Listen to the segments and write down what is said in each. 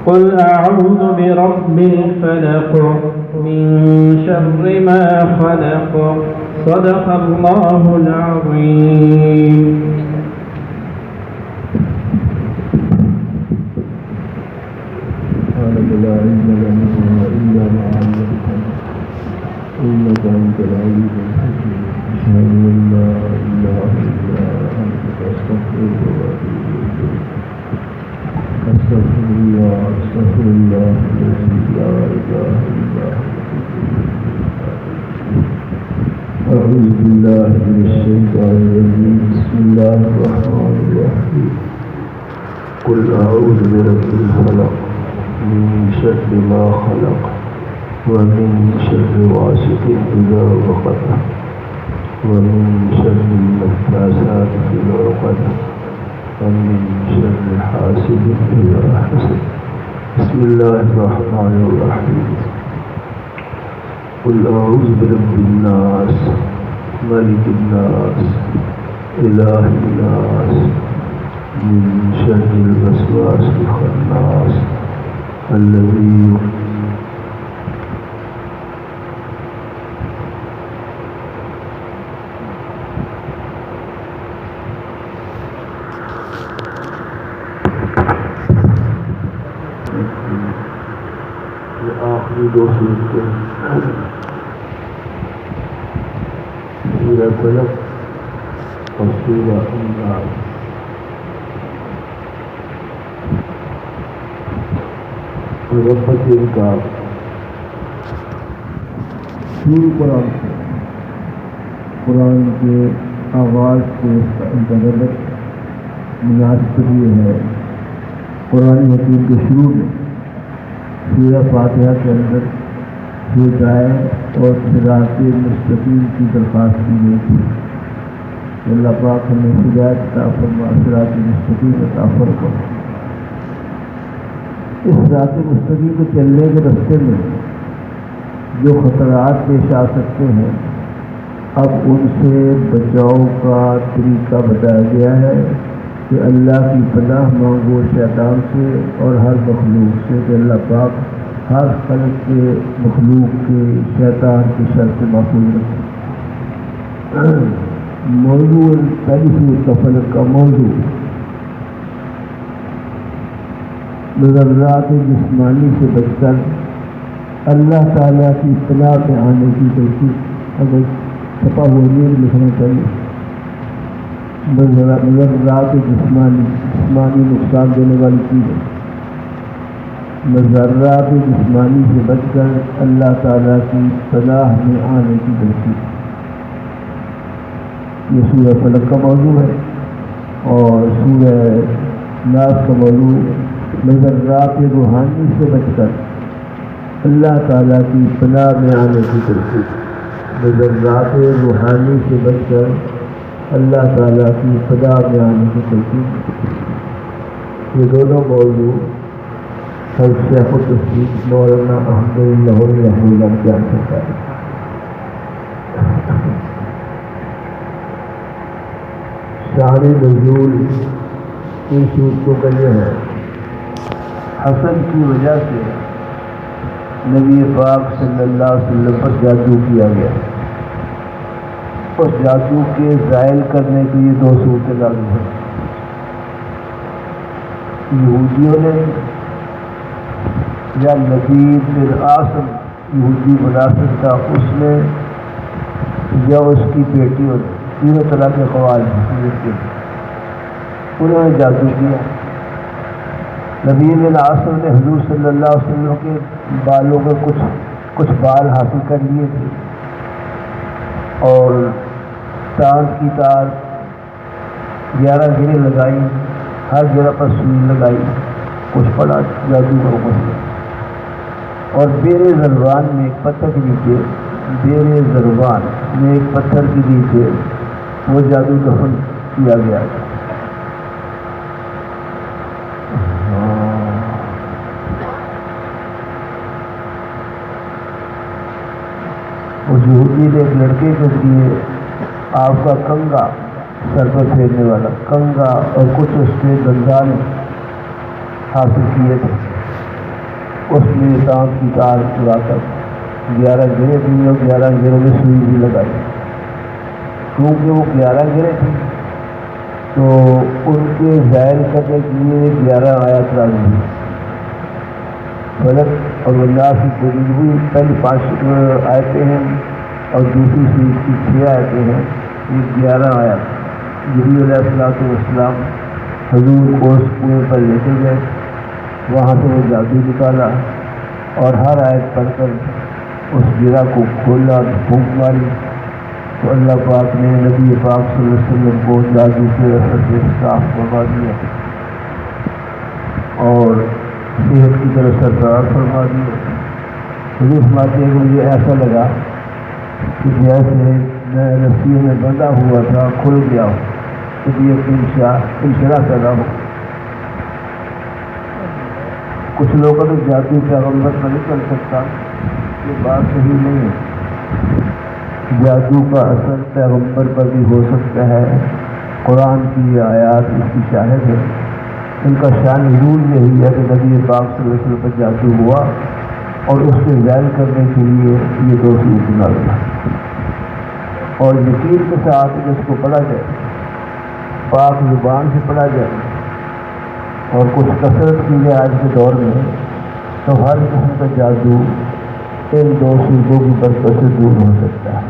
قل أعوذ برب الفلق من شر ما خلق صدق الله العظيم. لا علم لنا إلا ما علمتنا إنك أنت العليم الحكيم. أشهد أن لا إله إلا أنت أستغفرك وأتوب إليك. أستغفر الله الذي لا إله إلا هو. أعوذ بالله من الشيطان الرجيم. بسم الله الرحمن الرحيم. قل أعوذ برب الفلق من شر ما خلق ومن شر غاسق إذا وقب ومن شر النفاثات في العقد ومن شر حاسد إذا حسد. بسم الله الرحمن الرحيم. قل أعوذ برب الناس ملك الناس إله الناس من شر الوسواس الخناس الذي آخری دو صورتیں سورہ فلق اور سورہ الناس. رفت کا شروع قرآن کے آغاز کے انتظر مناسب یہ ہے. قرآن حکیم کے شروع میں سورہ فاتحہ کے اندر ہدایت اور صراط مستقیم کی درخواست کی گئی تھی. اللہ پاک ہمیں ہدایت عطا فرما، صراط مستقیم عطا فرما. اس صراط مستقیم کو چلنے کے راستے میں جو خطرات پیش آ سکتے ہیں، اب ان سے بچاؤ کا طریقہ بتایا گیا ہے کہ اللہ کی پناہ مانگو شیطان سے اور ہر مخلوق سے، کہ اللہ پاک ہر خلق کے مخلوق کے شیطان کے شر سے محفوظ رکھے. موضوع پہلی سورۃ فلق کا موضوع مضرات جسمانی سے بچ کر اللہ تعالیٰ کی اطلاع پہ آنے کی تلقین. اگر چھپا ہونے لکھنا چاہیے. مضرات جسمانی نقصان دینے والی چیزیں، مضرات جسمانی سے بچ کر اللہ تعالیٰ کی پناہ میں آنے کی تلقین. یہ سورہ فلق کا موضوع ہے. اور سورہ ناس کا موضوع مضرات روحانی سے بچ کر اللہ تعالیٰ کی پناہ میں آنے کی تلقین. مضرات روحانی سے بچ کر اللہ تعالیٰ کی پناہ میں آنے کی تلقین. یہ دونوں موضوع شیخ التفسیر مولانا احمد لاہوری رحمہ اللہ بیان کرتا ہے. شان نزول ان صورتوں کا یہ ہے، حسد کی وجہ سے نبی پاک صلی اللہ علیہ وسلم پر جادو کیا گیا. اس جادو کے زائل کرنے کے لیے دو صورتیں لازم ہیں. یہودیوں نے یا لبید بن عاصم یہودی منافق تھا، اس نے یا اس کی بیٹی اور تینوں طرح کے قواعد انہوں نے جادو کیا. لبید بن عاصم نے حضور صلی اللہ علیہ وسلم کے بالوں میں کچھ بال حاصل کر لیے تھے اور تاج کی تار 11 گریں لگائی، ہر جگہ پر سوئی لگائی، کچھ پڑا جادو کا مسئلہ. اور بیر زروان میں ایک پتھر کے نیچے وہ جادو دفن کیا گیا. اس یہودی نے ایک لڑکے کے لیے آپ کا کنگا، سر پر پھیرنے والا کنگا اور کچھ اس کے دندان حاصل کیے تھے. اس نے تانپ کی تار چلا کر 11 گرے تھیں اور 11 گروں میں سوئی بھی لگائی. کیونکہ وہ 11 گرے تھے تو ان کے ظاہر کرنے کے لیے 11 آیات نازل ہوئی. فلق اور والناس کی تجویز ہوئی. پہلی 5 آیتیں ہیں اور دوسری سورت کی 6 آیتیں ہیں. یہ 11 آیات. جبریل علیہ السلام حضور کو اس کنویں پر لے کے گئے. وہاں سے وہ جادو نکالا اور ہر آیت پڑھ کر اس گرہ کو کھولا، پھونک ماری تو اللہ پاک نے نبی پاک صلی اللہ علیہ وسلم کو جادو کے اثر سے صاف کروا دیا اور صحت کی طرف سرفراز فرما دیا. حضور فرماتے ہیں کہ مجھے ایسا لگا کہ جیسے میں رسی میں بندھا ہوا تھا کھل گیا ہوں، طبیعت انشراح پیدا ہو. کچھ لوگوں تو جادو پیغمبر پر نہیں چل سکتا، یہ بات صحیح نہیں ہے. جادو کا اثر پیغمبر پر بھی ہو سکتا ہے. قرآن کی یہ آیات اس کی شاہد ہے. ان کا شان نزول یہی ہے کہ نبی پاک صلی اللہ علیہ وسلم پر جادو ہوا اور اس سے ظاہر کرنے کے لیے یہ 2 سورت نازل ہوئی. اور یقین کے ساتھ اس کو پڑھا جائے، پاک زبان سے پڑھا جائے اور کچھ کثرت کی جائے آج کے دور میں، تو ہر قسم کا جادو ان 2 سورتوں کی برکت سے دور ہو سکتا ہے.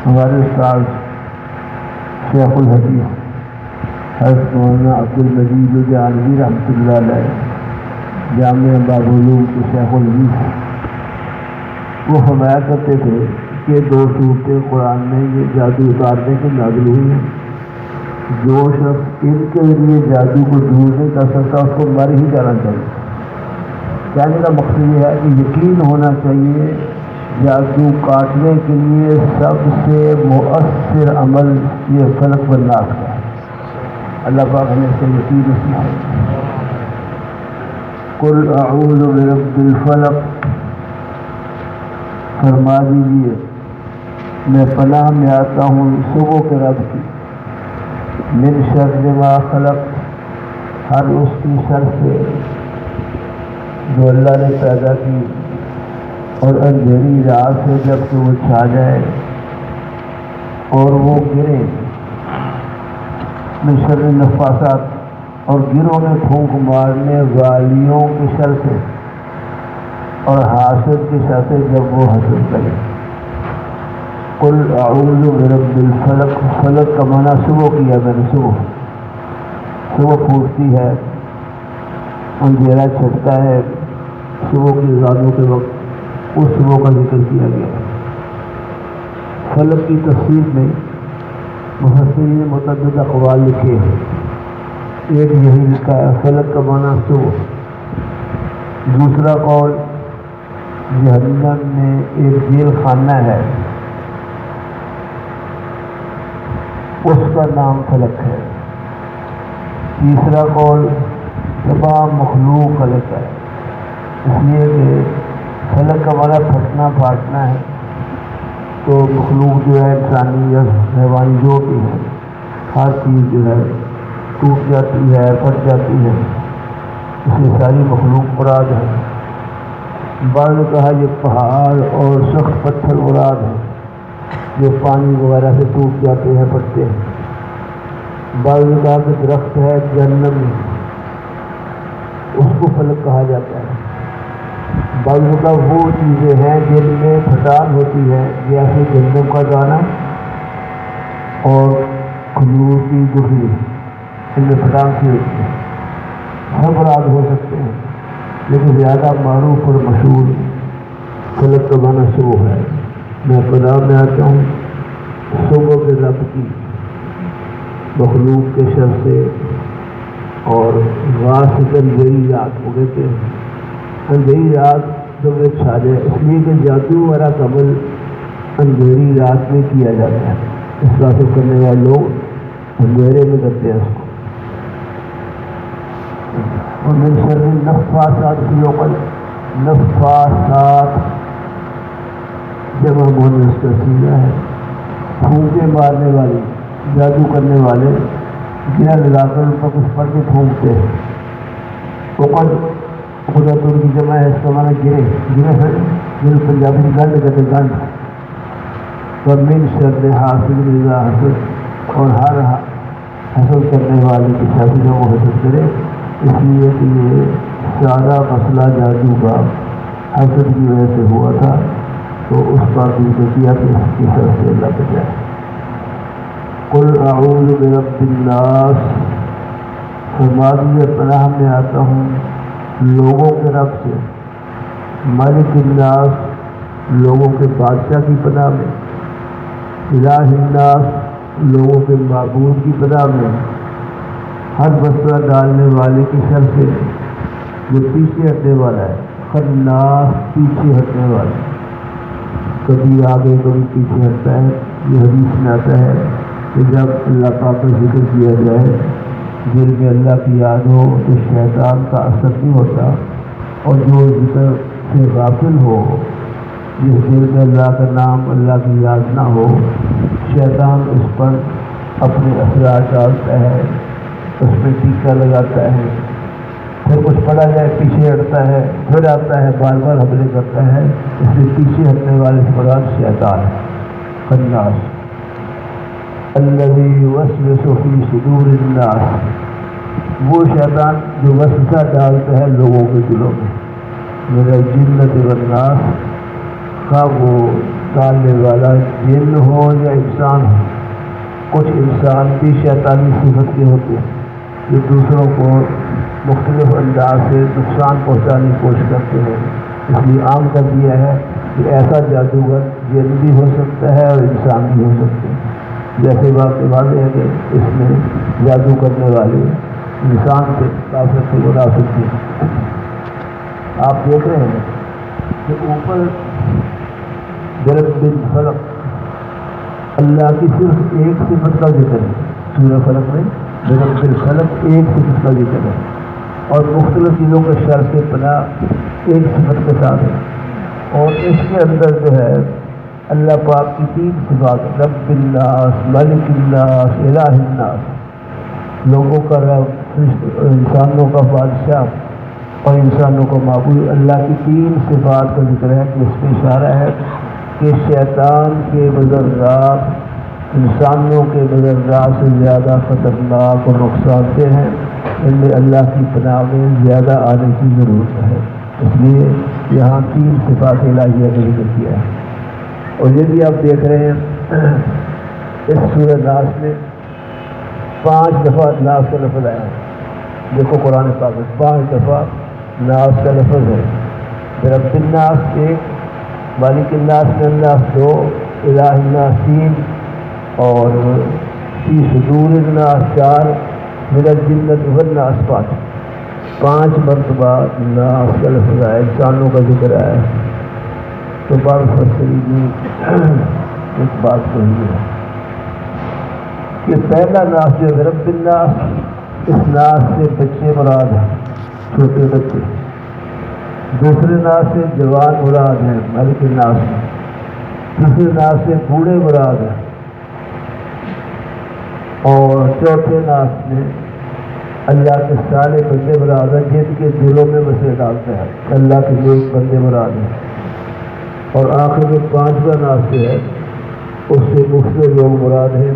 ہمارے استاد شیخ الحدیث حضرت مولانا عبد المجید جہانوی رحمۃ اللہ علیہ جامعہ باب العلوم کے شیخ الحدیث، وہ فرمایا کرتے تھے کہ 2 سورتیں قرآن میں یہ جادو اتارنے کے نازل ہوئی ہیں. جو شخص ان کے لیے جادو کو دور نہیں کر سکتا اس کو مر ہی جانا چاہیے. کہنے کا مقصد یہ ہے کہ یقین ہونا چاہیے جادو کاٹنے کے لیے سب سے مؤثر عمل یہ فلق والناس کا ہے. اللہ پاک ہمیں سے یقین نصیب. قل اعوذ برب الفلق، فرما دیجیے میں پناہ میں آتا ہوں صبح کے رب کی، من شر ما خلق، ہر اس کی شر سے جو اللہ نے پیدا کی، اور اندھیری رات سے جب کہ وہ چھا جائے اور وہ گرے، من شر نفاسات، اور گروں میں پھونک مارنے والیوں کی شر سے، اور حاسد کی شر سے جب وہ حسد کرے. قل اعوذ برب الفلق، فلق کا معنی صبح کیا میں نے. صبح پھوٹتی ہے، اندھیرا چھٹتا ہے، صبح کی اذانوں کے وقت اس صبح کا ذکر کیا گیا. فلق کی تفسیر میں مفسرین نے متعدد اقوال لکھے ہیں. ایک یہی لکھا ہے فلق کا معنی صبح. دوسرا قول جہنم میں ایک جیل خانہ ہے، اس کا نام فلق ہے. تیسرا قول تمام مخلوق فلق ہے، اس لیے کہ فلق کا معنی پھٹنا پھاٹنا ہے. تو مخلوق جو ہے انسانی یا حیوانی جو بھی ہے، ہر چیز جو ہے ٹوٹ جاتی ہے، پھٹ جاتی ہے، اس لیے ساری مخلوق مراد ہے. بعض نے کہا یہ پہاڑ اور سخت پتھر مراد ہے جو پانی وغیرہ سے ٹوٹ جاتے ہیں، پھٹتے ہیں. بعض نے کہا کہ درخت ہے جہنم میں، اس کو فلق کہا جاتا ہے. بعض نے کہا وہ چیزیں ہیں جن میں پھٹان ہوتی ہے، جیسے جہنم کا دانہ اور کھجور کی گٹھلی، ان میں پھٹان سی ہوتی ہے. سب مراد ہو سکتے ہیں، لیکن زیادہ معروف اور مشہور فلق کا معنی صبح ہے. میں پناہ میں آتا ہوں صبح کے رب کی، مخلوق کے شر سے، اور غاسق اندھیری رات ہو گئے تھے. اندھیری رات جب وہ چھا جائے، اس لیے کہ جادو والا عمل اندھیری رات میں کیا جاتا ہے. اس کا اثر کرنے والے لوگ اندھیرے میں کرتے ہیں اس کو. اور من شر نفاسات فی العقد، نفاسات جمع مونس کا سیغہ ہے. پھونکے مارنے والے، جادو کرنے والے گرہ لگا کر ان پر کچھ پڑھ کے پھونکتے ہیں. عقد خدا تو ان کی جمع ہے، اس کا معنی گرے ہے، جن پنجابی میں گنڈ کہتے گنڈ، ومن شر حاسد اذا حسد، اور ہر حسد کرنے والے کی شر جو وہ حسد کرے، اس لیے کہ یہ سارا مسئلہ جادو کا حسد کی وجہ سے ہوا تھا، تو اس پر بھی کیا کہ اس کی شر سے اللہ بچائے۔ قل اعوذ برب الناس، فرما دیجیے پناہ میں آتا ہوں لوگوں کے رب سے، مالک الناس لوگوں کے بادشاہ کی پناہ میں، الہ الناس لوگوں کے معبود کی پناہ میں، ہر بسرہ ڈالنے والے کی شر سے جو پیچھے ہٹنے والا ہے، خناس پیچھے ہٹنے والا، کبھی آگے کبھی پیچھے ہٹتا ہے۔ یہ حدیث میں آتا ہے کہ جب اللہ پاک کا ذکر کیا جائے، دل میں اللہ کی یاد ہو تو شیطان کا اثر نہیں ہوتا، اور جو ذکر سے غافل ہو، جس دل میں اللہ کا نام اللہ کی یاد نہ ہو، شیطان اس پر اپنے اثرات ڈالتا ہے، اس میں ٹیکا لگاتا ہے، پھر کچھ پڑھا جائے پیچھے ہٹتا ہے، پھر آتا ہے بار بار حملے کرتا ہے۔ اس لیے پیچھے ہٹنے والے سے مراد شیطان خناس، الذی یوسوس فی صدور الناس، وہ شیطان جو وسوسہ ڈالتا ہے لوگوں کے دلوں میں، من الجنۃ والناس، خواہ وہ ڈالنے والا جن ہو یا انسان ہو۔ کچھ انسان بھی شیطانی صفت کے ہوتے ہیں جو دوسروں کو مختلف انداز سے نقصان پہنچانے کی کوشش کرتے ہیں، اس لیے عام کر دیا ہے کہ ایسا جادوگر جن بھی ہو سکتا ہے اور انسان بھی ہو سکتے ہیں۔ جیسے بات واضح ہے کہ اس میں جادو کرنے والے انسان سے کافر سے مناسب تھے۔ آپ دیکھ رہے ہیں کہ اوپر برب الفلق اللہ کی صرف ایک صفت کا ذکر ہے، سورہ فلق میں برب الفلق ایک صفت کا ذکر ہے، اور مختلف چیزوں کے شر سے پناہ ایک صفت کے ساتھ ہے، اور اس کے اندر جو ہے اللہ پاک کی تین صفات، رب الناس، ملک الناس، الہ الناس، لوگوں کا رب، انسانوں کا بادشاہ اور انسانوں کا معبود، اللہ کی تین صفات کا ذکر ہے، جس میں اشارہ ہے کہ شیطان کے مضرات انسانوں کے مضرات سے زیادہ خطرناک اور نقصان دہ ہیں، ان میں اللہ کی پناہ میں زیادہ آنے کی ضرورت ہے۔ اس لیے یہاں تین صفات الہیہ کا ذکر کیا ہے، اور یہ بھی آپ دیکھ رہے ہیں اس سورہ ناس میں 5 دفعہ ناس کا لفظ آیا ہے۔ دیکھو قرآن پاک میں 5 دفعہ ناس کا لفظ ہے، رب الناس 1، مالک الناس میں الناس 2، الہ الناس 3، اور فی صدور الناس 4، من الجنۃ والناس 5 مرتبہ ناس کا لفظ آیا، انسانوں کا ذکر آیا ہے۔ تو بعض مفسرین ایک بات کہی ہے کہ پہلا ناس جو ہے رب الناس، اس ناس سے بچے مراد ہیں، چھوٹے بچے۔ دوسرے ناس سے جوان مراد ہیں، ملک الناس میں۔ تیسرے ناس سے بوڑھے مراد ہیں، اور چوتھے ناس میں اللہ کے سارے بندے مراد ہیں جن کے دلوں میں مسئلے ڈالتا ہے، اللہ کے نیک بندے مراد ہیں۔ اور آخر میں 5واں ناس جو ہے اس سے مفسد لوگ مراد ہیں،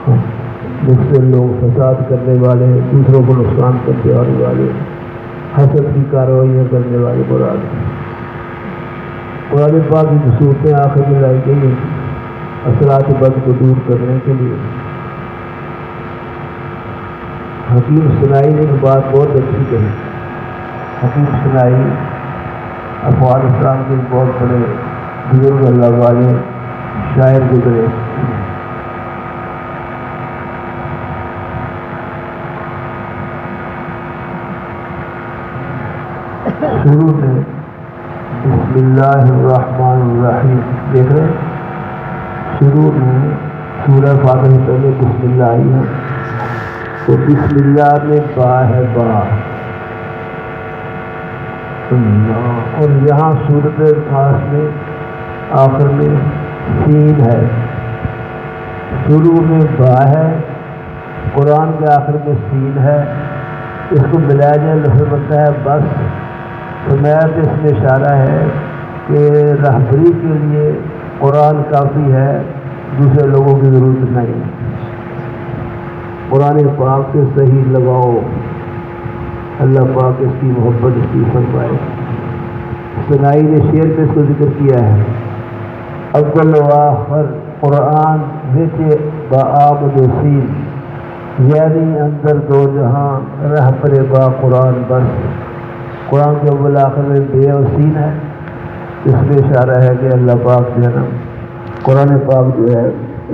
مفسد لوگ، فساد کرنے والے، دوسروں کو نقصان پہنچانے والے، حسد کی کارروائیاں کرنے والے مراد ہیں۔ قرآن پاک کی صورتیں آخر میں لائی گئی ہیں اثرات بد کو دور کرنے کے لیے۔ حکیم سنائی نے ایک بات بہت اچھی کہی۔ حکیم سنائی افغانستان کے بہت بڑے بزرگ اللہ والے شاعر گزرے۔ شروع میں بسم اللہ الرحمن الرحیم، دیکھ رہے ہیں شروع میں سورہ فاتحہ سے پہلے بسم اللہ آئی ہے، تو بسم اللہ میں با ہے، با، اور یہاں سورۃ الناس میں آخر میں سین ہے، شروع میں با ہے، قرآن کے آخر میں سین ہے، اس کو ملایا جائے لفظ بنتا ہے بس، تو میت اس میں اشارہ ہے کہ رہبری کے لیے قرآن کافی ہے، دوسرے لوگوں کی ضرورت نہیں۔ قرآن پاک سے صحیح لگاؤ، اللہ پاک اس کی محبت اس کی فرمائے۔ سنائی نے شعر پہ اس کو ذکر کیا ہے، اول و آخر قرآن وچ بآمد و سین، یعنی اندر دو جہاں رہ پر با قرآن بس۔ قرآن کے اول آخر میں بے اور سین ہے، اس میں اشارہ ہے کہ اللہ پاک جو ہے نا، قرآن پاک جو ہے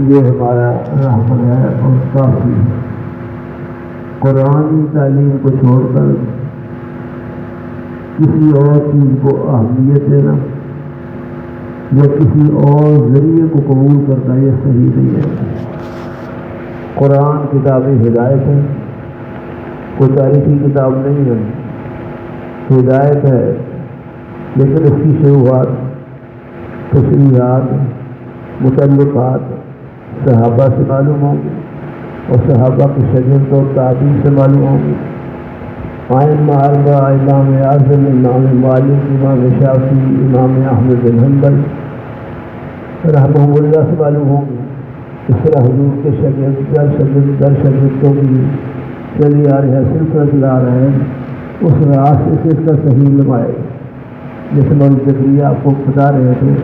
یہ ہمارا رحمت ہے اور کافی ہے۔ قرآن تعلیم کو چھوڑ کر کسی اور چیز کو اہمیت دینا یا کسی اور ذریعے کو قبول کرنا یہ صحیح نہیں ہے۔ قرآن کتاب ہدایت ہے، کوئی تاریخی کتاب نہیں ہے، ہدایت ہے، لیکن اس کی شروعات تشریحات متعلقات صحابہ سے معلوم ہوں گی اور صحابہ کی شجرت اور تعبیر سے معلوم ہوں گی۔ ائمہ اربعہ، امام اعظم، امام مالک، امام شافعی، امام احمد بن حنبل رحمہ اللہ سے معلوم ہوں گی۔ اس طرح حضور کے در شگردوں کی چلی آ رہی ہے، سلسلہ چلا رہے ہیں، اس راستے سے اس کا صحیح لمائے۔ جیسے مولانا زکریا آپ کو بتا رہے تھے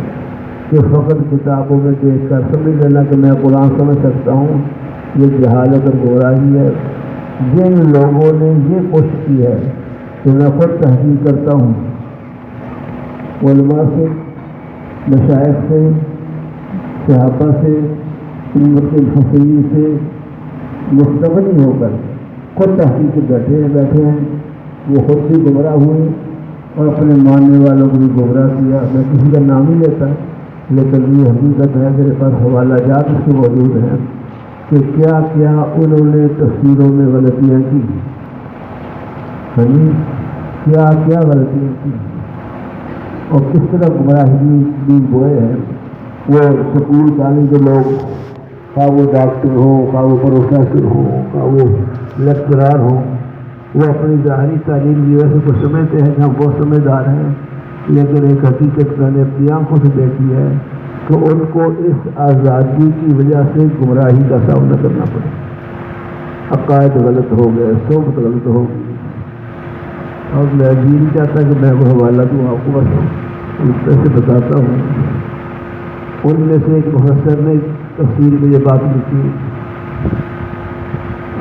کہ فقط کتابوں میں دیکھ کر سمجھ لینا کہ میں قرآن سمجھ سکتا ہوں، یہ جہالت اور گمراہی ہے۔ جن لوگوں نے یہ کوشش کی ہے کہ میں خود تحقیق کرتا ہوں، علماء سے، مشائخ سے، صحابہ سے، امت الفصیل سے مستغنی ہو کر خود تحقیق بیٹھے ہیں، وہ خود بھی گمراہ ہوئے اور اپنے ماننے والوں کو بھی گمراہ کیا۔ میں کسی کا نام ہی لیتا، لیکن یہ حقیقت ہے، میرے پاس حوالہ جات اس کے موجود ہیں کہ کیا کیا انہوں نے تفسیروں میں غلطیاں کی، کیا کیا غلطیاں کی اور کس طرح گمراہی بھی ہوئے ہیں۔ وہ سکول کالج کے لوگ، خواہ وہ ڈاکٹر ہوں، خواہ وہ پروفیسر ہوں، خواہ وہ لیکچرار ہوں، وہ اپنی ظاہری تعلیم کی وجہ سے کچھ سمجھتے ہیں کہ ہم بہت سمجھدار ہیں، لیکن ایک حقیقت میں نے اپنی آنکھوں سے دیکھی ہے کہ ان کو اس آزادی کی وجہ سے گمراہی کا سامنا کرنا پڑے۔ عقائد غلط ہو گئے، صحبت غلط ہو گئی، اور میں جی نہیں چاہتا کہ میں وہ حوالہ دوں آپ کو، بس سے بتاتا ہوں۔ ان میں سے ایک مفسر نے تفسیر میں یہ بات لکھی،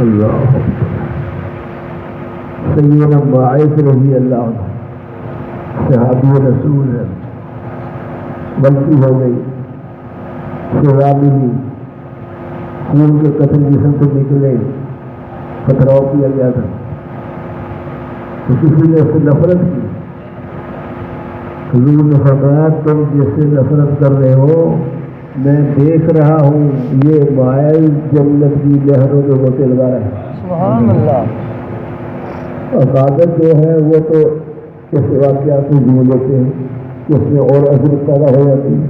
اللہ سیدنا باعث رضی اللہ عنہ صحابی رسول ہے، غلطی ہو گئی، سزا ملی، خون کے قطرے جسم سے نکلے، پتھراؤ کیا گیا تھا، تو کسی نے اس سے نفرت کی۔ حضور نے فرمایا تم جس سے نفرت کر رہے ہو میں دیکھ رہا ہوں، یہ مائل جنت کی لہروں میں ہوتے لگا رہا ہے۔ سبحان اللہ۔ اور کاغذ جو ہے وہ تو اس واقعات کو جھول لیتے ہیں کہ اس میں اور عزت پیدا ہو جاتی ہے،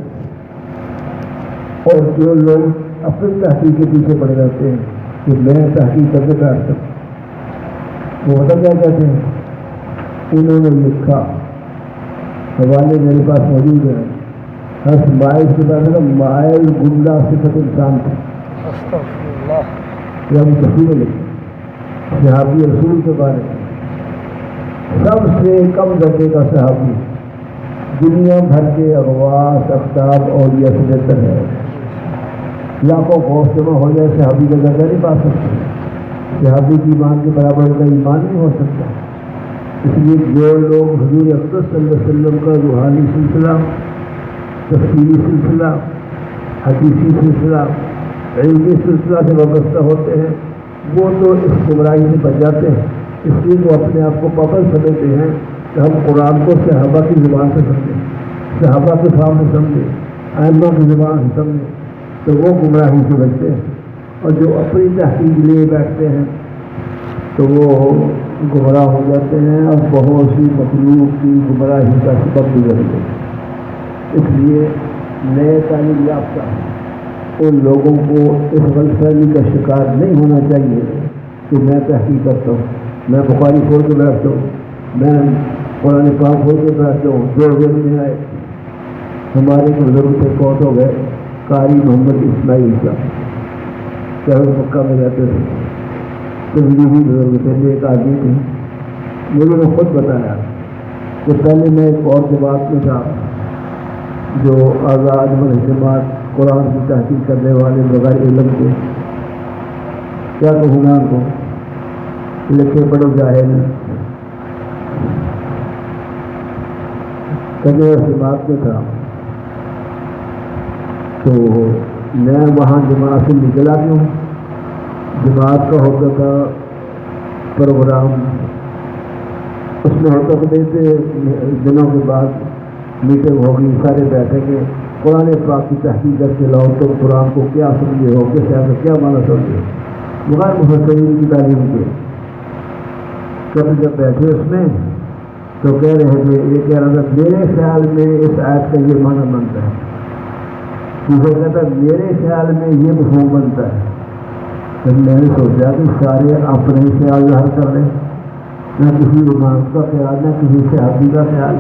اور جو لوگ اپنی تحقیق کے پیچھے پڑے رہتے ہیں کہ میں تحقیق کر کے بیٹھتا ہوں، وہ مطلب کیا کہتے ہیں، انہوں نے لکھا، حوالے میرے پاس موجود ہیں، ہر مائل کے بعد مائل گنڈا صفت انسان تھا، یا وہ کسی نے لکھا صحابی رسول کے بارے میں، سب سے کم درجے کا صحابی، دنیا بھر کے اغواس افتاب اور یہ سے بہتر ہے، لاکھوں فوج جمع ہو جائے صحابی کا درجہ نہیں پا سکتے، صحابی کی ایمان کے برابر کا ایمان نہیں ہو سکتا۔ اس لیے جو لوگ حضور اکرم صلی اللہ علیہ وسلم کا روحانی سلسلہ، تفصیلی سلسلہ، حدیثی سلسلہ، علمی سلسلہ سے وابستہ ہوتے ہیں، وہ تو اس گمراہی سے بچ جاتے ہیں۔ اس لیے وہ اپنے آپ کو پابند سمجھتے ہیں کہ ہم قرآن کو صحابہ کی زبان سے سمجھیں، صحابہ کے فہم سے سمجھیں، ائمہ کی زبان سے سمجھیں، تو وہ گمراہی سے بچتے ہیں۔ اور جو اپنی تحقیق لیے بیٹھتے ہیں تو وہ گمراہ ہو جاتے ہیں اور بہت سی مخلوق کی گمراہی کا سبب بھی بنتے ہیں۔ اس لیے نئے تعلیم یافتہ ان لوگوں کو اس غلط فہمی کا شکار نہیں ہونا چاہیے کہ میں تحقیق کرتا ہوں، میں بخاری کھول کے بیٹھتا ہوں، میں قرآن پاک ہو کے بیٹھتے ہوں جو ذہن میں آئے. ہمارے بزرگ سے فوت ہو گئے قاری محمد اسماعیل صاحب شہر مکہ میں رہتے تھے. تبلیغی بزرگ تھے, ایک آدمی تھے. مجھے نے خود بتایا کہ پہلے میں ایک اور جماعت میں تھا جو آزاد ملک جماعت قرآن کی تحقیق کرنے والے بغیر علم کے, کیا کہوں گا ان کو, لکھے پڑھے جاہل کبھی جماعت میں تھا. تو میں وہاں جماعت سے نکلا کیوں, جماعت کا ہوتا تھا پروگرام, اس میں ہوتا تھے دنوں کے بعد میٹنگ ہوگی, سارے بیٹھیں گے, قرآن پاک کی تحقیق کر کے لاؤ تو قرآن کو کیا سمجھے ہو, کس طرح کیا معنی سمجھے, بغیر مفسرین کی تعلیم کے. کبھی جب بیٹھے اس میں تو کہہ رہے تھے, یہ کہہ رہا تھا میرے خیال میں اس آیت کا یہ معنی بنتا ہے, دوسرا کہتا میرے خیال میں یہ مفہوم بنتا ہے. تو میں نے سوچا کہ سارے اپنے خیال ظاہر کر رہے, نہ کسی امام کا خیال نہ کسی صحابی کا خیال.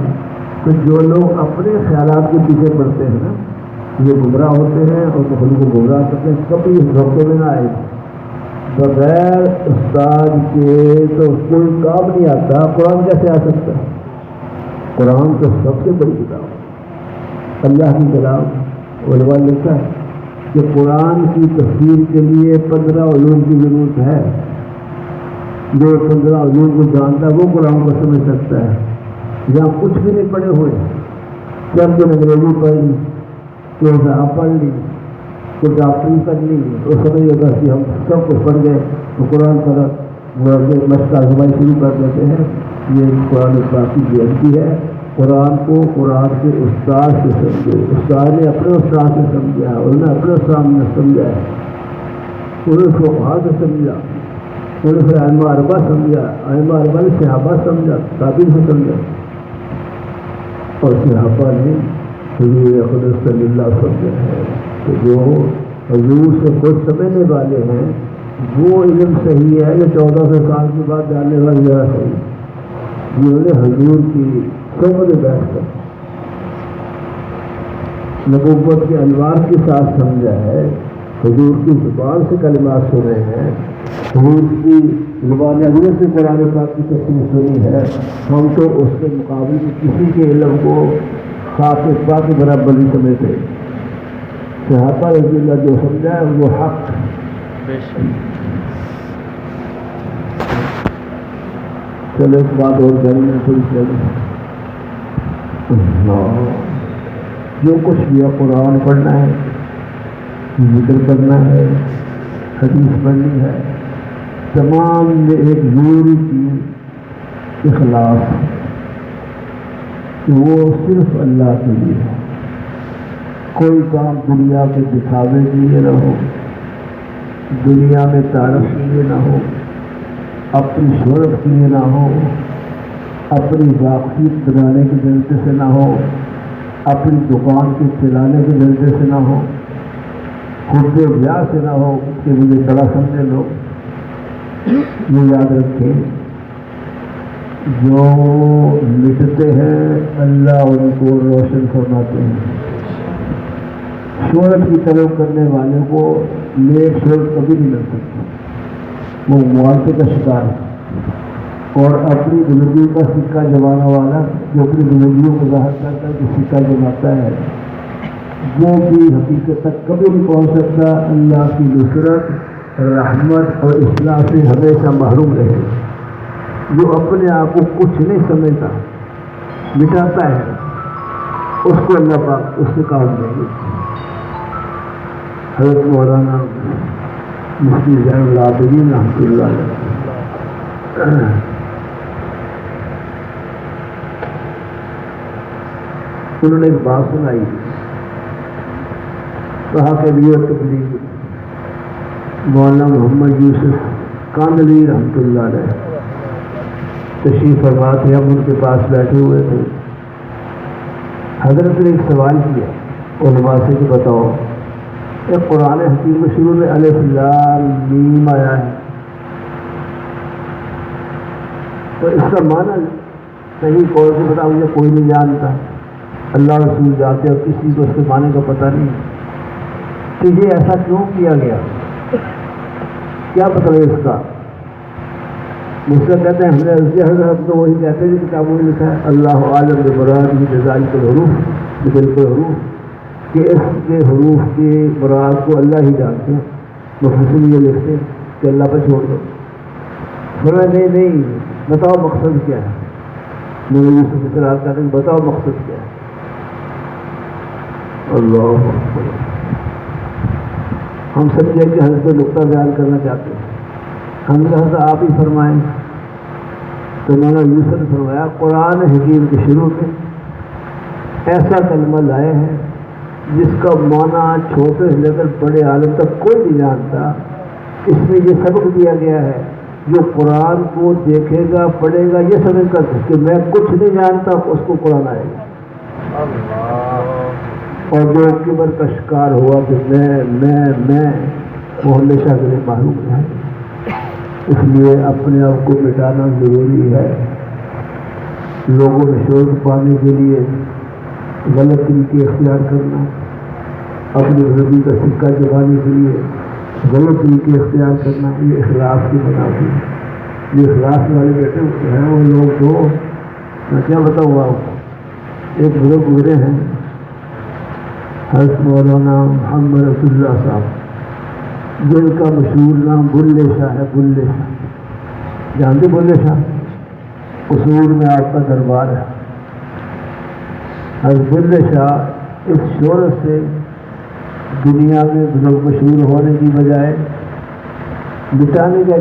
تو جو لوگ اپنے خیالات کے پیچھے پڑتے ہیں نا یہ گمراہ ہوتے ہیں اور مخلوق کو گمراہ کرتے ہیں. کبھی اس دھوکے میں نہ آئے, بغیر استاد کے تو کوئی کام نہیں آتا. قرآن کیسے آ سکتا ہے؟ قرآن تو سب سے بڑی کتاب ہے, اللہ کی کلام. علماء لکھتا ہے کہ قرآن کی تفسیر کے لیے 15 علوم کی ضرورت ہے. جو 15 علوم کو جانتا ہے وہ قرآن کو سمجھ سکتا ہے. جہاں کچھ بھی نہیں پڑھے ہوئے, جب جو انگریزی پڑھ لی, کوئی صاحب پڑھ لی, کوئی ڈاکٹری کر لی, تو سمجھ ہوگا کہ ہم سب کچھ پڑھ گئے تو قرآن پر مشق آزمائی شروع کر دیتے ہیں. یہ قرآن پاک کی غلطی ہے. قرآن کو قرآن کے استاد سے سمجھو. استاد نے اپنے استاد سے سمجھا, انہوں نے اپنے استاد نے سمجھا ہے, انہوں نے فقہا سے سمجھا, انہوں نے پھر ائمہ اربعہ سمجھا, ائمہ اربعہ نے صحابہ سمجھا, تابعین سے سمجھا, اور صحابہ نے حضور اقدس صلی اللہ سمجھا ہے. تو جو حضور سے خود سمجھنے والے ہیں وہ علم صحیح ہے, جو 1400 سال کے بعد جاننے والی ذرا صحیح, جنہوں نے حضور کی صحبت بیٹھ کر نبوت کے انوار کے ساتھ سمجھا ہے, حضور کی زبان سے کلمات سنے ہیں, حضور کی زبان حضرت سے قرآن پاک کی تفسیر سنی ہے. ہم تو اس کے مقابلے میں کسی کے علم کو خاص پاک کے برابر نہیں سمجھتے. صحابہ رضی اللہ جو سمجھا ہے وہ حق. چلو ایک بات اور جانے میں تھوڑی چلے, جو کچھ بھی قرآن پڑھنا ہے, ذکر کرنا ہے, حدیث پڑھنی ہے, تمام میں ایک ضروری چیز اخلاص, کہ وہ صرف اللہ کے لیے ہے. کوئی کام دنیا کے دکھاوے کے لیے نہ ہو, دنیا میں تعارف کے لیے نہ ہو, اپنی شہرت کے لیے نہ ہو, اپنی واقفیت بنانے کے ذریعے سے نہ ہو, اپنی دکان کے چلانے کے ذریعے سے نہ ہو, خود بیاہ سے نہ ہو کہ مجھے بڑا سمجھے لوگ. یہ یاد رکھیں, جو مٹتے ہیں اللہ ان کو روشن فرماتے ہیں. شہرت کی طلب کرنے والوں کو نیک شہرت کبھی نہیں مل سکتی, وہ معاشرے کا شکار ہے. اور اپنی بزرگی کا سکہ جمانے والا جو اپنی بزرگیوں کو ظاہر کرتا ہے کہ سکہ جماتا ہے, وہ بھی حقیقت تک کبھی نہیں پہنچ سکتا. اللہ کی نصرت, رحمت اور اصلاح سے ہمیشہ محروم رہے. جو اپنے آپ کو کچھ نہیں سمجھتا, مٹاتا ہے, اس کو اللہ پاک اس سے کام دیں گے. حضرت مولانا مفتی زین العابدین رحمۃ اللہ علیہ انہوں نے ایک بات سنائی, کہا کہ یہ تبلیغ مولانا محمد یوسف کاندھلی رحمۃ اللہ علیہ تشریف فرما تھے, ہم ان کے پاس بیٹھے ہوئے تھے. حضرت نے ایک سوال کیا علماء سے کہ بتاؤ, ایک قرآن حکیم میں شروع میں الف لام میم آیا ہے, تو اس کا معنی صحیح کون سے بتا مجھے کوئی نہیں جانتا، اللہ رسول جاتے اور کسی کو اس کے معنی کا پتہ نہیں، تو یہ ایسا کیوں کیا گیا؟ کیا مطلب ہے اس کا؟ مسلم کہتے ہیں ہم تو وہی کہتے ہیں کہ کتابوں میں لکھا ہے اللہ عالم بمراد بذالک الحروف بتلک الحروف، کہ اس کے حروف کے مراد کو اللہ ہی جانتے ہیں۔ مفسرین یہ لکھتے ہیں کہ اللہ پر چھوڑ دو۔ فرمایا نہیں بتاؤ مقصد کیا ہے؟ میں یوسف اصرار کرتے ہیں بتاؤ مقصد کیا ہے؟ اللہ اکبر۔ ہم سمجھے کہ حضرت نقطہ بیان کرنا چاہتے ہیں، ہم نے حضرت آپ ہی فرمائیں تو مولانا یوسف نے فرمایا قرآن حکیم کے شروع میں ایسا کلمہ لائے ہیں جس کا معنی چھوٹے سے لے کر بڑے عالم تک کوئی نہیں جانتا۔ اس میں یہ سبق دیا گیا ہے جو قرآن کو دیکھے گا پڑھے گا یہ سمجھ کر کہ میں کچھ نہیں جانتا اس کو قرآن آئے گا، اور جو کبر کا شکار ہوا کہ میں وہ ہمیشہ کے لیے معلوم رہے۔ اس لیے اپنے آپ کو مٹانا ضروری ہے۔ لوگوں میں شور پانے کے لیے غلط طریقے اختیار کرنا، اپنی غلطی کا سکہ جگانے کے لیے غلط طریقے اختیار کرنا، یہ اخلاص کی منافی ہے۔ یہ اخلاص والے بیٹے ہیں وہ لوگ تو میں کیا بتاؤں آپ کو، ایک بزرگ گزرے ہیں حضرت مولانا محمد رسول اللہ صاحب، جن کا مشہور نام بلے شاہ ہے۔ بلے شاہ جانتے؟ بلے شاہ قصور میں آپ کا دربار ہے۔ حضرت بلے شاہ اس شہرت سے دنیا میں بزرگ مشہور ہونے کی بجائے مٹانے کا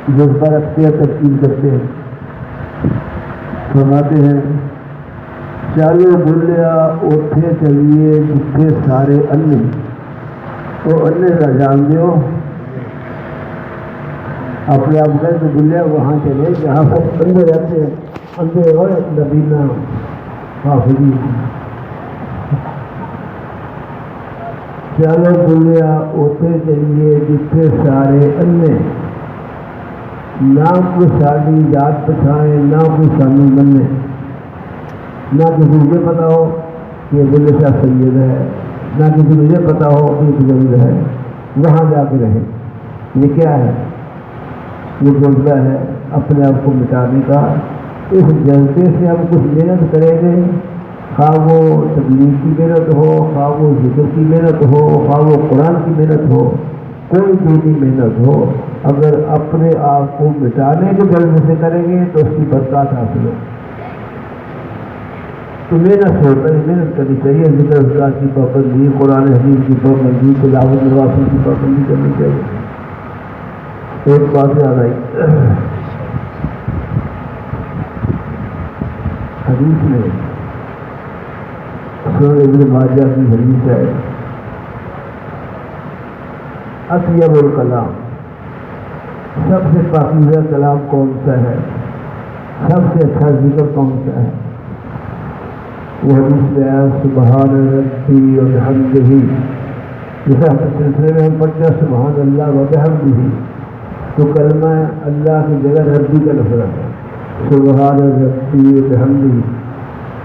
جذبہ رکھتے ہیں، ترکیب کرتے ہیں۔ فرماتے ہیں چالو بلیا اوٹھے چلیے جتھے سارے انے، وہ انے کا جان دو اپنے آپ کہیں تو بلیا وہاں چلے جہاں سب اندے رہتے ہیں، اندے ہوئے نبینا حافظی۔ چلو بلیا اوٹھے چلیے جتھے سارے انے، نہ کوئی ساری ذات پچھائے نہ کوئی سانو بنے، نہ کسی کو یہ پتا ہو کہ بلے شاہ سید ہے، نہ کسی کو یہ پتا ہو کہ بزرگ ہے، وہاں جا کے رہے۔ یہ کیا ہے؟ یہ جذبہ ہے اپنے آپ کو مٹانے کا۔ اس جذبے سے ہم کچھ محنت کریں گے، خواہ وہ تبلیغ کی محنت ہو، خواہ وہ ذکر کی محنت ہو، خواہ وہ قرآن کی محنت ہو، کوئی دینی محنت ہو، اگر اپنے آپ کو مٹانے کے جذبے سے کریں گے تو اس کی برکات حاصل ہو۔ تو محنت ہوتا ہے، محنت کرنی چاہیے، ذکر اذکار کی پابندی، قرآن حدیث کی پابندی، تلاوت نوافل کی پابندی کرنی چاہیے۔ ایک بات یاد آئی، حدیث میں سنن ابن ماجہ کی حدیث ہے اطیب الکلام، سب سے پاکیزہ کلام کون سا ہے، سب سے اچھا ذکر کون سا ہے؟ وہ حدیث میں آیا سبحان ربی و بحمدہ، جیسے ہم سلسلے میں ہم پڑھتے ہیں سبحان اللہ و بحمدہ، تو کلمہ اللہ کی جگہ ربی کا لفظ ہے، سبحان ربی و بحمدہ،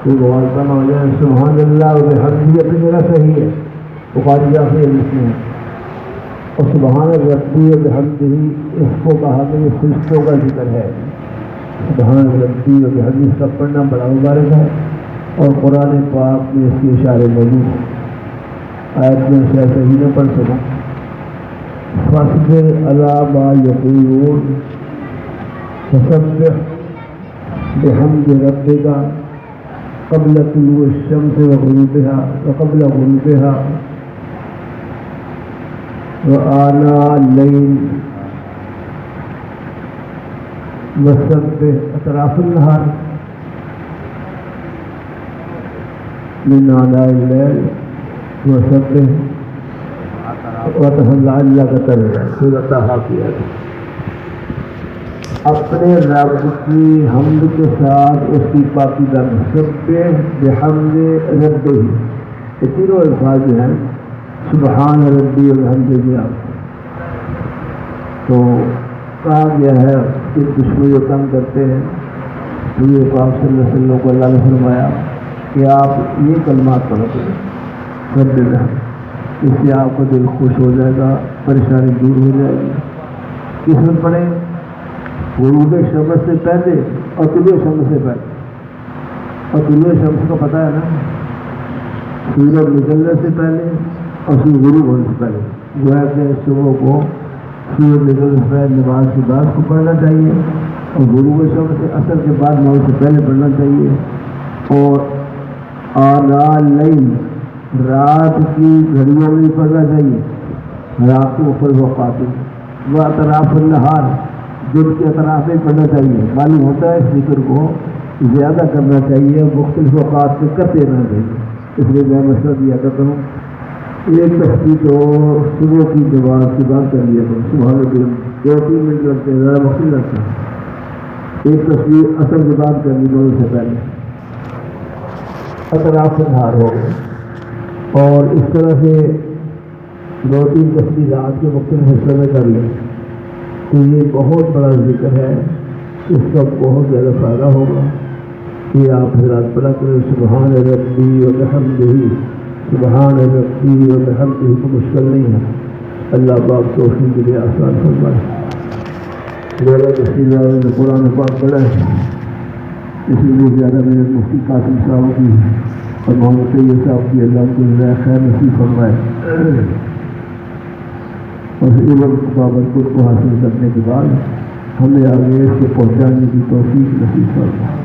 تو غالباً ہو جائے سبحان اللہ و بحمدہ اپنی جگہ صحیح ہے، بخاری سے حدیث میں ہے۔ اور سبحان ربی و بحمدہ اس کو کہا کہ یہ فرشتوں کا ذکر ہے، سبحان ربی و بحمدہ اس کا پڑھنا بڑا مبارک ہے، اور قرآن پاک میں اس کے اشارے موجود ہیں۔ آیت میں شاید صحیح نہ پڑھ سکوں، فاصبر علی ما یقولون فسبح بحمد ربک قبل طلوع الشمس وقبل غروبها وآناء الليل وسبح أطراف النهار من آناء الليل وسبح لعلك ترضى، سورۃ حاقیہ۔ اپنے رب کی حمد کے ساتھ اس کی پاکیزہ سبح بحمد ربہ، یہ تینوں الفاظ جو ہیں سبحان ربی و بحمدہ، تو کہا گیا ہے کہ دشمن جو کام کرتے ہیں نبی پاک صلی اللہ علیہ وسلم کو اللہ نے فرمایا کہ آپ یہ کلمات پڑھا کریں رب اللہ، اس سے آپ کا دل خوش ہو جائے گا، پریشانی دور ہو جائے گی۔ کس میں پڑھیں؟ غروب شمس سے پہلے اور طلوع شمس سے پہلے۔ اور طلوع شمس کو پتہ ہے نا، سورج نکلنے سے پہلے اور سورج غروب ہونے سے پہلے، جو ہے کہ صبح کو سورج نکلنے سے پہلے نماز کے بعد کو پڑھنا چاہیے، اور غروب شمس سے عصر کے بعد نماز سے پہلے پڑھنا چاہیے۔ اور آناء اللیل، رات کی گھڑیوں میں پڑھنا چاہیے، رات کے مختلف اوقات میں، وہ اطراف النہار، دن کے اطراف میں پڑھنا چاہیے۔ معلوم ہوتا ہے اس ذکر کو زیادہ کرنا چاہیے، مختلف اوقات میں کرتے رہنا چاہیے۔ اس لیے میں مشورہ دیا کرتا ہوں، ایک تسبیح تو صبح کی نماز کے بعد کر لیا کرو، صبح میں 2-3 منٹ لگتے ہیں، زیادہ وقت نہیں لگتا۔ ایک تسبیح عصر کے بعد کر لی دونوں سے پہلے، اطراف النہار ہو گئے۔ اور اس طرح سے 2-3 تسبیح رات کے مختلف حصوں میں کر لیں تو یہ بہت بڑا ذکر ہے، اس کا بہت زیادہ فائدہ ہوگا کہ آپ حضرات پڑھا کریں سبحان ربی و بحمدہ، سبحان ربی و بحمدہ کو مشکل نہیں ہے، اللہ پاک توفیق کے لیے آسان فرمائے۔ میرا تفصیل نے قرآن پاک پڑھا ہے، اس لیے زیادہ میرے مفتی قاسم صاحب کی اور محمد سید صاحب کی اللہ کو خیر نصیب فرمائے، اور علم بابرکت کو حاصل کرنے کے بعد ہمیں آگے اس کو پہنچانے کی توفیق نصیب فرمائے۔